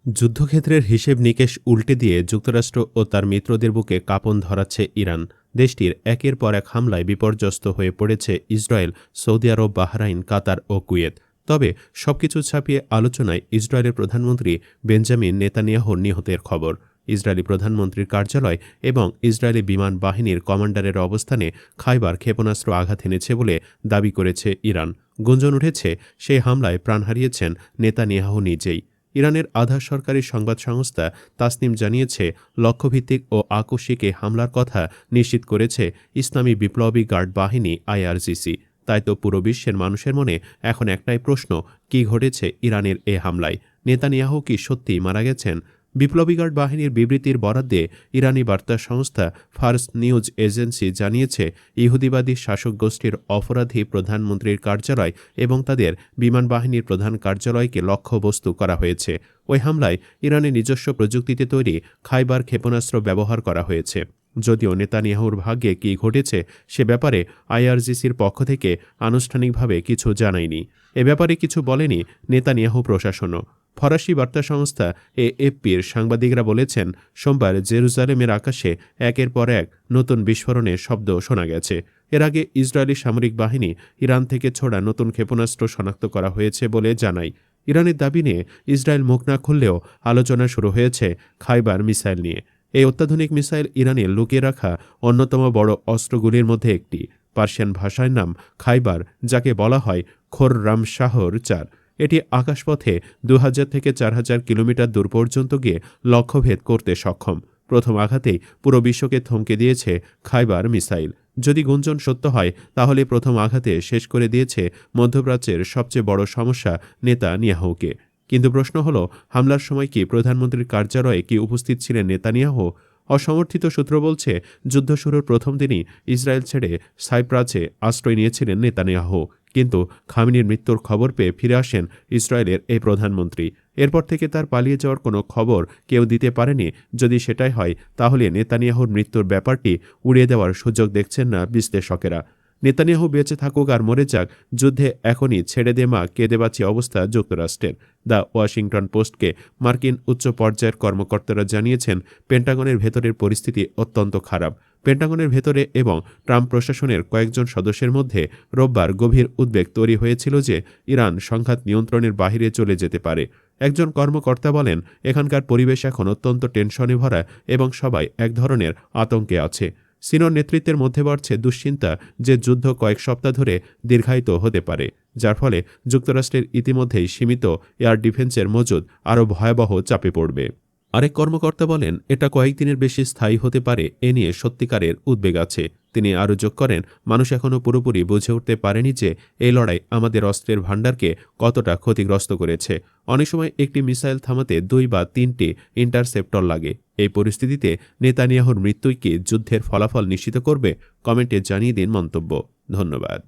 যুদ্ধক্ষেত্রের হিসেব নিকেশ উল্টে দিয়ে যুক্তরাষ্ট্র ও তার মিত্রদের বুকে কাঁপন ধরাচ্ছে ইরান। দেশটির একের পর এক হামলায় বিপর্যস্ত হয়ে পড়েছে ইসরায়েল, সৌদি আরব, বাহরাইন, কাতার ও কুয়েত। তবে সবকিছু ছাপিয়ে আলোচনায় ইসরায়েলের প্রধানমন্ত্রী বেঞ্জামিন নেতানিয়াহুর নিহতের খবর। ইসরায়েলি প্রধানমন্ত্রীর কার্যালয় এবং ইসরায়েলি বিমান বাহিনীর কমান্ডারের অবস্থানে খাইবার ক্ষেপণাস্ত্র আঘাত এনেছে বলে দাবি করেছে ইরান। গুঞ্জন উঠেছে সেই হামলায় প্রাণ হারিয়েছেন নেতানিয়াহু নিজেই। ইরানের আধা সরকারি সংবাদ সংস্থা তাসনিম জানিয়েছে, লক্ষ্যভিত্তিক ও আকস্মিক এই হামলার কথা নিশ্চিত করেছে ইসলামী বিপ্লবী গার্ড বাহিনী আইআরজিসি। তাই তো পুরো বিশ্বের মানুষের মনে এখন একটাই প্রশ্ন, কী ঘটেছে ইরানের এ হামলায়? নেতানিয়াহু কি সত্যিই মারা গেছেন? বিপ্লবী গার্ড বাহিনীর বিবৃতির বরাত দিয়ে ইরানি বার্তা সংস্থা ফার্স নিউজ এজেন্সি জানিয়েছে, ইহুদিবাদী শাসক গোষ্ঠীর অপরাধী প্রধানমন্ত্রীর কার্যালয় এবং তাদের বিমান বাহিনীর প্রধান কার্যালয়কে লক্ষ্যবস্তু করা হয়েছে। ওই হামলায় ইরানের নিজস্ব প্রযুক্তিতে তৈরি খাইবার ক্ষেপণাস্ত্র ব্যবহার করা হয়েছে। যদিও নেতানিয়াহুর ভাগ্যে কী ঘটেছে সে ব্যাপারে আইআরজিসির পক্ষ থেকে আনুষ্ঠানিকভাবে কিছু জানায়নি। এ ব্যাপারে কিছু বলেনি নেতানিয়াহু প্রশাসনও। ফরাসি বার্তা সংস্থা এএফপির সাংবাদিকরা বলেছেন, সোমবার জেরুজালেমের আকাশে একের পর এক নতুন বিস্ফোরণের শব্দ শোনা গেছে। এর আগে ইসরায়েলি সামরিক বাহিনী ইরান থেকে ছোড়া নতুন ক্ষেপণাস্ত্র শনাক্ত করা হয়েছে বলে জানায়। ইরানের দাবি নিয়ে ইসরায়েল মুখ না খুললেও আলোচনা শুরু হয়েছে খাইবার মিসাইল নিয়ে। এই অত্যাধুনিক মিসাইল ইরানের লুকিয়ে রাখা অন্যতম বড় অস্ত্রগুলির মধ্যে একটি। পার্সিয়ান ভাষার নাম খাইবার, যাকে বলা হয় খোররামশাহর ৪। এটি আকাশপথে ২,০০০ থেকে ৪,০০০ কিলোমিটার দূর পর্যন্ত গিয়ে লক্ষ্যভেদ করতে সক্ষম। প্রথম আঘাতেই পুরো বিশ্বকে থমকে দিয়েছে খাইবার মিসাইল। যদি গুঞ্জন সত্য হয়, তাহলে প্রথম আঘাতে শেষ করে দিয়েছে মধ্যপ্রাচ্যের সবচেয়ে বড় সমস্যা নেতানিয়াহুকে। কিন্তু প্রশ্ন হলো, হামলার সময় কি প্রধানমন্ত্রীর কার্যালয়ে কি উপস্থিত ছিলেন নেতানিয়াহু? অসমর্থিত সূত্র বলছে, যুদ্ধ শুরুর প্রথম দিনই ইসরায়েল ছেড়ে সাইপ্রাসে আশ্রয় নিয়েছিলেন নেতানিয়াহু। কিন্তু খামেনির মৃত্যুর খবর পেয়ে ফিরে আসেন ইসরায়েলের এই প্রধানমন্ত্রী। এরপর থেকে তার পালিয়ে যাওয়ার কোনো খবর কেউ দিতে পারেনি। যদি সেটাই হয়, তাহলে নেতানিয়াহুর মৃত্যুর ব্যাপারটি উড়িয়ে দেওয়ার সুযোগ দেখছেন না বিশ্লেষকেরা। নেতানিয়াহু বেঁচে থাকুক আর মরে যাক, যুদ্ধে এখনই ছেড়ে দে মা কেঁদে বাঁচি অবস্থা যুক্তরাষ্ট্রের। দ্য ওয়াশিংটন পোস্টকে মার্কিন উচ্চ পর্যায়ের কর্মকর্তারা জানিয়েছেন, পেন্টাগনের ভেতরের পরিস্থিতি অত্যন্ত খারাপ। পেন্টাগনের ভেতরে এবং ট্রাম্প প্রশাসনের কয়েকজন সদস্যের মধ্যে রোববার গভীর উদ্বেগ তৈরি হয়েছিল যে ইরান সংঘাত নিয়ন্ত্রণের বাইরে চলে যেতে পারে। একজন কর্মকর্তা বলেন, এখানকার পরিবেশ এখন অত্যন্ত টেনশনে ভরা এবং সবাই এক ধরনের আতঙ্কে আছে। সিনোর নেতৃত্বের মধ্যে বাড়ছে দুশ্চিন্তা যে যুদ্ধ কয়েক সপ্তাহ ধরে দীর্ঘায়িত হতে পারে, যার ফলে যুক্তরাষ্ট্রের ইতিমধ্যেই সীমিত এয়ার ডিফেন্সের মজুদ আরও ভয়াবহ চাপে পড়বে। আরেক কর্মকর্তা বলেন, এটা কয়েকদিনের বেশি স্থায়ী হতে পারে, এ নিয়ে সত্যিকারের উদ্বেগ আছে। তিনি আরও যোগ করেন, মানুষ এখনও পুরোপুরি বুঝে উঠতে পারেনি যে এই লড়াই আমাদের অস্ত্রের ভাণ্ডারকে কতটা ক্ষতিগ্রস্ত করেছে। অনেক সময় একটি মিসাইল থামাতে ২ বা ৩টি ইন্টারসেপ্টর লাগে। এই পরিস্থিতিতে নেতানিয়াহুর মৃত্যুই কি যুদ্ধের ফলাফল নিশ্চিত করবে? কমেন্টে জানিয়ে দিন মন্তব্য। ধন্যবাদ।